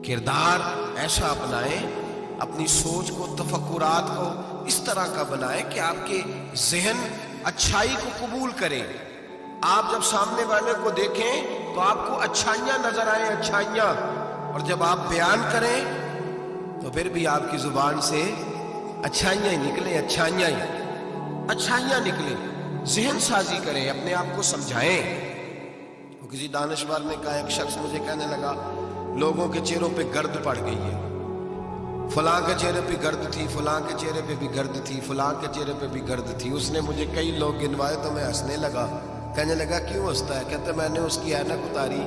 کردار ایسا اپنائیں، اپنی سوچ کو، تفکرات کو اس طرح کا بنائیں کہ آپ کے ذہن اچھائی کو قبول کرے۔ آپ جب سامنے والے کو دیکھیں تو آپ کو اچھائیاں نظر آئیں، اچھائیاں، اور جب آپ بیان کریں تو پھر بھی آپ کی زبان سے اچھائیاں ہی نکلیں، اچھائیاں نکلیں۔ ذہن سازی کریں، اپنے آپ کو سمجھائیں۔ وہ کسی دانشور نے کہا، ایک شخص مجھے کہنے لگا لوگوں کے چہروں پہ گرد پڑ گئی ہے، فلاں کے چہرے پہ گرد تھی، فلاں کے چہرے پہ بھی گرد تھی، فلاں کے چہرے پہ بھی گرد تھی۔ اس نے مجھے کئی لوگ گنوائے تو میں ہنسنے لگا۔ کہنے لگا کیوں ہنستا ہے؟ کہتا میں نے اس کی اینک اتاری،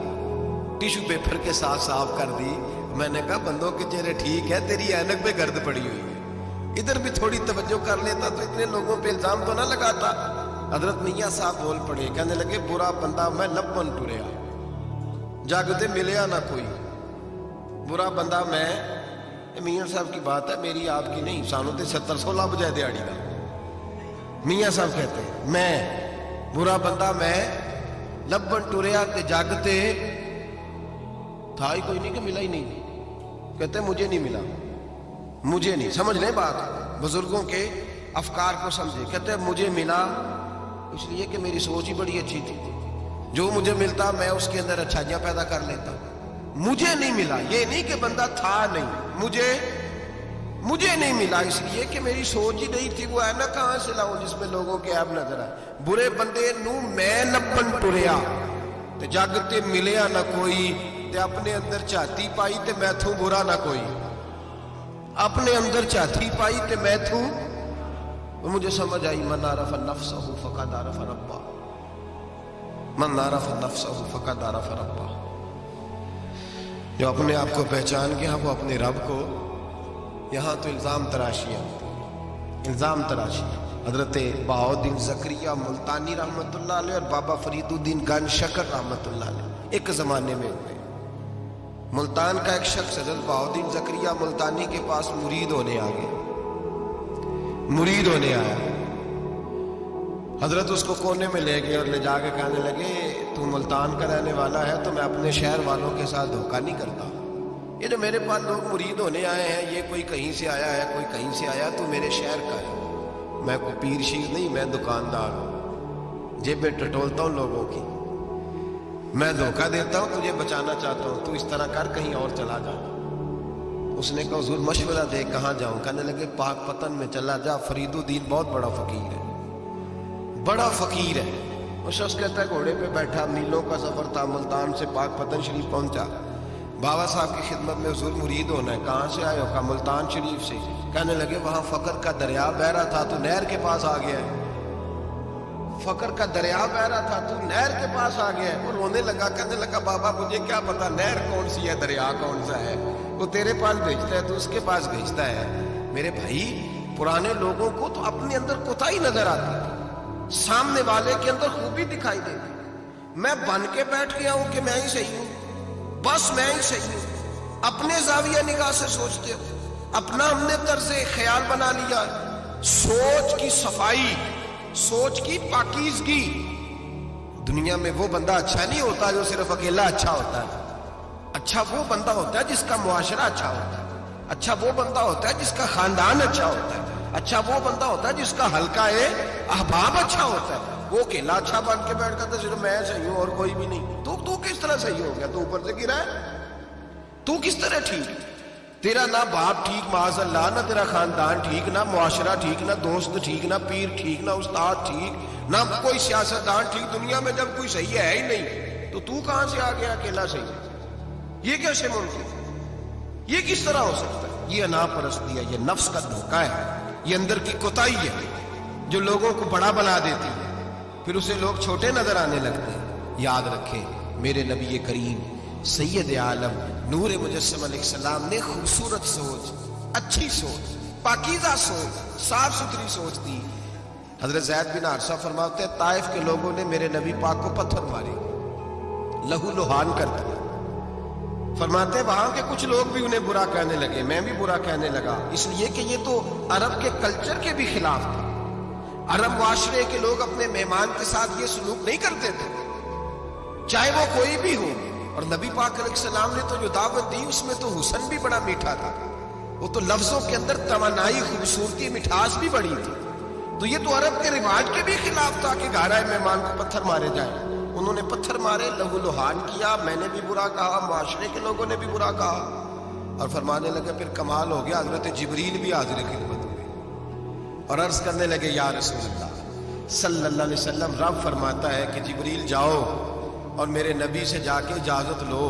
ٹیشو پیپر کے ساتھ صاف کر دی۔ میں نے کہا بندوں کے چہرے ٹھیک ہے، تیری اینک پہ گرد پڑی ہوئی ہے، ادھر بھی تھوڑی توجہ کر لیتا تو اتنے لوگوں پہ الزام تو نہ لگاتا۔ حضرت میاں صاحب بول پڑے، کہنے لگے برا بندہ میں لبن ٹریا، جاگتے ملیا نہ کوئی۔ برا بندہ میں، میاں صاحب کی بات ہے، میری آپ کی نہیں، سانوں تے 70-16 بجائے دیہڑی کا۔ میاں صاحب کہتے ہیں میں برا بندہ میں لبن ٹریا تے جاگتے تھا ہی کوئی نہیں کہ ملا ہی نہیں۔ کہتے مجھے نہیں ملا، مجھے نہیں۔ سمجھ لیں بات، بزرگوں کے افکار کو سمجھے۔ کہتے مجھے ملا اس لیے کہ میری سوچ ہی بڑی اچھی تھی، جو مجھے ملتا میں اس کے اندر اچھائیاں پیدا کر لیتا۔ مجھے نہیں ملا، یہ نہیں کہ بندہ تھا نہیں، مجھے نہیں ملا اس لیے کہ میری سوچ ہی نہیں تھی۔ وہ ہے نا کہاں سے لاؤں جس میں لوگوں کے عیب نظر آئے۔ برے بندے نو میں لبن ٹریا تے جاگتے ملیا نہ کوئی، تے اپنے اندر چاہتی پائی تے میں تھوں برا نہ کوئی۔ اپنے اندر چاہتی پائی تے میں تھوں، مجھے سمجھ آئی من عرف نفسہ فقد عرف ربہ، من عرف نفسہ فقد عرف ربہ۔ جو اپنے آپ کو پہچان گیا وہ اپنے رب کو، یہاں تو الزام تراشیاں، الزام تراشی۔ حضرت بہاؤالدین زکریا ملتانی رحمۃ اللہ علیہ اور بابا فرید الدین گن شکر رحمۃ اللہ علیہ ایک زمانے میں ہوئے۔ ملتان کا ایک شخص حضرت بہاؤالدین زکریا ملتانی کے پاس مرید ہونے آیا۔ حضرت اس کو کونے میں لے گئے اور لے جا کے کہنے لگے تو ملتان کا رہنے والا ہے تو میں اپنے شہر والوں کے ساتھ دھوکہ نہیں کرتا۔ یہ جو میرے پاس لوگ مرید ہونے آئے ہیں، یہ کوئی کہیں سے آیا ہے، کوئی کہیں سے آیا، تو میرے شہر کا ہے، میں کوئی پیر شیر نہیں، میں دکاندار ہوں، جیبیں ٹٹولتا ہوں لوگوں کی، میں دھوکہ دیتا ہوں، تجھے بچانا چاہتا ہوں، تو اس طرح کر کہیں اور چلا جا۔ اس نے کہا حضور مشورہ دے کہاں جاؤں؟ کہنے لگے پاک پتن میں چلا جا، فرید الدین بہت بڑا فقیر ہے، بڑا فقیر ہے۔ وہ شخص کہتا ہے گھوڑے پہ بیٹھا، میلوں کا سفر تھا، ملتان سے پاک پتن شریف پہنچا۔ بابا صاحب کی خدمت میں حضور مرید ہونا ہے، کہاں سے آئے ہو؟ کہا ملتان شریف سے۔ کہنے لگے وہاں فقر کا دریا بہ رہا تھا، تو نہر کے پاس آ گیا ہے، فقر کا دریا بہ رہا تھا تو نہر کے پاس آ گیا ہے۔ وہ رونے لگا، کہنے لگا بابا مجھے کیا پتا نہر کون سی ہے، دریا کون سا ہے، وہ تیرے پاس بھیجتا ہے تو اس کے پاس بھیجتا ہے۔ میرے بھائی پرانے لوگوں کو تو اپنے اندر کوتاہی نظر آتی تھی، سامنے والے کے اندر خوبی دکھائی دیتی۔ میں بن کے بیٹھ گیا ہوں کہ میں ہی صحیح ہوں، بس میں ہی صحیح ہوں، اپنے زاویہ نگاہ سے سوچتے ہو، اپنا ہم نے طرز خیال بنا لیا۔ سوچ کی صفائی، سوچ کی پاکیزگی۔ دنیا میں وہ بندہ اچھا نہیں ہوتا جو صرف اکیلا اچھا ہوتا ہے، اچھا وہ بندہ ہوتا ہے جس کا معاشرہ اچھا ہوتا ہے، اچھا وہ بندہ ہوتا ہے جس کا خاندان اچھا ہوتا ہے، اچھا وہ بندہ ہوتا ہے جس کا حلقہ احباب اچھا ہوتا ہے۔ وہ اکیلا اچھا بن کے بیٹھتا تھا صرف میں صحیح ہوں اور کوئی بھی نہیں۔ تو کس طرح صحیح ہو گیا؟ تو اوپر سے گرا ہے، تو کس طرح ٹھیک؟ تیرا نہ باپ ٹھیک معاذ اللہ، نہ تیرا خاندان ٹھیک، نہ معاشرہ ٹھیک، نہ دوست ٹھیک، نہ پیر ٹھیک، نہ استاد ٹھیک، نہ کوئی سیاستدان ٹھیک۔ دنیا میں جب کوئی صحیح ہے ہی نہیں تو کہاں سے آ گیا اکیلا صحیح؟ یہ کیسے ممکن ہے؟ یہ کس طرح ہو سکتا ہے؟ یہ انا پرستی ہے، یہ نفس کا دھوکہ ہے، یہ اندر کی کوتاہی ہے جو لوگوں کو بڑا بنا دیتی ہے، پھر اسے لوگ چھوٹے نظر آنے لگتے ہیں۔ یاد رکھیں میرے نبی کریم سید عالم نور مجسم علیہ السلام نے خوبصورت سوچ، اچھی سوچ، پاکیزہ سوچ، صاف ستھری سوچ دی۔ حضرت زید بن حارثہ فرماتے ہیں طائف کے لوگوں نے میرے نبی پاک کو پتھر مارے، لہو لہان کر دیا۔ فرماتے ہیں وہاں کے کچھ لوگ بھی انہیں برا کہنے لگے، میں بھی برا کہنے لگا، اس لیے کہ یہ تو عرب کے کلچر کے بھی خلاف تھا، عرب معاشرے کے لوگ اپنے مہمان کے ساتھ یہ سلوک نہیں کرتے تھے، چاہے وہ کوئی بھی ہو. اور نبی پاک علیہ السلام نے تو جو دعوت دی اس میں تو حسن بھی بڑا میٹھا تھا، وہ تو لفظوں کے اندر توانائی، خوبصورتی، مٹھاس بھی بڑی تھی. تو یہ تو عرب کے رواج کے بھی خلاف تھا کہ گھر آئے مہمان کو پتھر مارے جائیں. انہوں نے پتھر مارے، لہو لہان کیا، میں نے بھی برا کہا، معاشرے کے لوگوں نے بھی برا کہا. اور فرمانے لگے پھر کمال ہو گیا، حضرت جبریل بھی حاضر خدمت ہوئے اور عرض کرنے لگے یا رسول اللہ صلی اللہ علیہ وسلم، رب فرماتا ہے کہ جبریل جاؤ اور میرے نبی سے جا کے اجازت لو،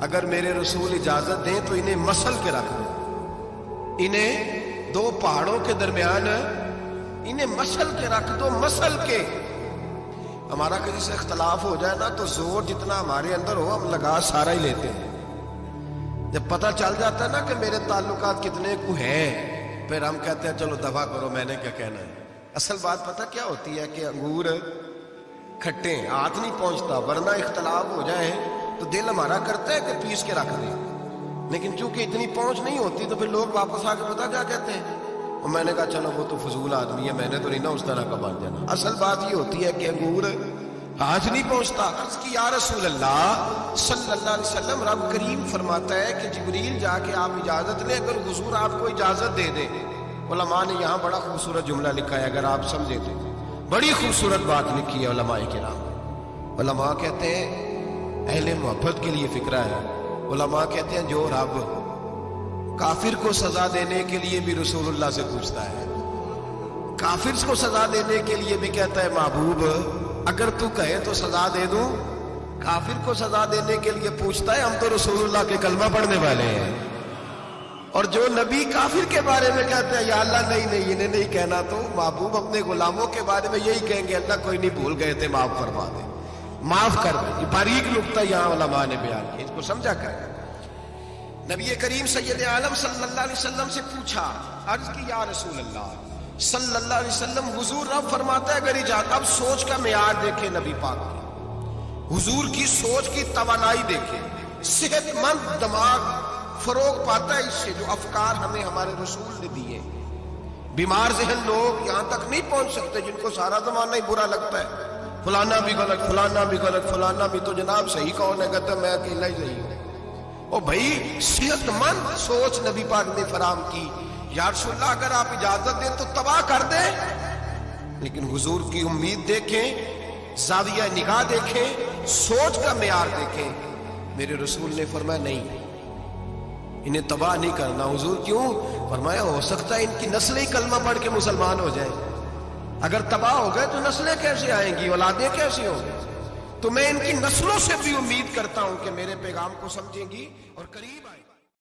اگر میرے رسول اجازت دیں تو انہیں مسل کے رکھ دو، انہیں دو پہاڑوں کے درمیان انہیں مسل کے رکھ دو. مسل کے ہمارا کسی سے اختلاف ہو جائے نا تو زور جتنا ہمارے اندر ہو ہم لگا سارا ہی لیتے ہیں. جب پتہ چل جاتا ہے نا کہ میرے تعلقات کتنے کو ہیں، پھر ہم کہتے ہیں چلو دفع کرو، میں نے کیا کہنا ہے. اصل بات پتہ کیا ہوتی ہے کہ انگور کھٹے ہاتھ نہیں پہنچتا، ورنہ اختلاف ہو جائے تو دل ہمارا کرتا ہے کہ پیس کے رکھ دیں، لیکن چونکہ اتنی پہنچ نہیں ہوتی تو پھر لوگ واپس آ کے پتہ کیا کہتے ہیں. اور میں نے کہا چلو وہ تو فضول آدمی ہے، میں نے تو نہیں نا اس طرح کا بن جانا. اصل بات یہ ہوتی ہے کہ انگور ہاتھ نہیں پہنچتا. عرض کی یا رسول اللہ صلی اللہ علیہ وسلم، رب کریم فرماتا ہے کہ جبریل جا کے آپ اجازت لیں، اگر حضور آپ کو اجازت دے دیں. علماء نے یہاں بڑا خوبصورت جملہ لکھا ہے، اگر آپ سمجھے تو بڑی خوبصورت بات لکھی ہے علماء کرام. علماء کہتے ہیں اہل محبت کے لیے فکرہ ہے. علماء کہتے ہیں جو رب کافر کو سزا دینے کے لیے بھی رسول اللہ سے پوچھتا ہے، کافر کو سزا دینے کے لیے بھی کہتا ہے محبوب اگر تو کہے تو سزا دے دوں. کافر کو سزا دینے کے لیے پوچھتا ہے، ہم تو رسول اللہ کے کلمہ پڑھنے والے ہیں. اور جو نبی کافر کے بارے میں کہتے ہیں یا اللہ نہیں انہیں نہیں کہنا، تو محبوب اپنے غلاموں کے بارے میں یہی کہیں گے اللہ کوئی نہیں، بھول گئے تھے، معاف فرما دے، معاف کر دے. یہ باریک نکتہ یہاں علماء نے بیان کیا، اس کو سمجھا کر. نبی کریم سید عالم صلی اللہ علیہ وسلم سے پوچھا، عرض کی یا رسول اللہ صلی اللہ علیہ وسلم، حضور رب فرماتا ہے اگر اجازت. اب سوچ کا معیار دیکھیں نبی پاک کی، حضور کی سوچ کی توانائی دیکھیں. صحت مند دماغ فروغ پاتا ہے اس سے جو افکار ہمیں ہمارے رسول نے دیے. بیمار ذہن لوگ یہاں تک نہیں پہنچ سکتے جن کو سارا زمانہ ہی برا لگتا ہے، فلانا بھی غلط، فلانا بھی غلط، فلانا بھی، تو جناب صحیح کون ہے؟ کہتا میں اکیلا ہی صحیح ہوں. او بھائی صحت مند سوچ نبی پاک نے فراہم کی. یا رسول اللہ اگر آپ اجازت دیں تو تباہ کر دیں. لیکن حضور کی امید دیکھیں، زاویہ نگاہ دیکھیں، سوچ کا معیار دیکھیں. میرے رسول نے فرمایا نہیں، انہیں تباہ نہیں کرنا. حضور کیوں؟ فرمایا ہو سکتا ہے ان کی نسلیں ہی کلمہ پڑھ کے مسلمان ہو جائیں. اگر تباہ ہو گئے تو نسلیں کیسے آئیں گی، اولادیں کیسے ہوں گی؟ تو میں ان کی نسلوں سے بھی امید کرتا ہوں کہ میرے پیغام کو سمجھیں گی اور قریب آئیں گی.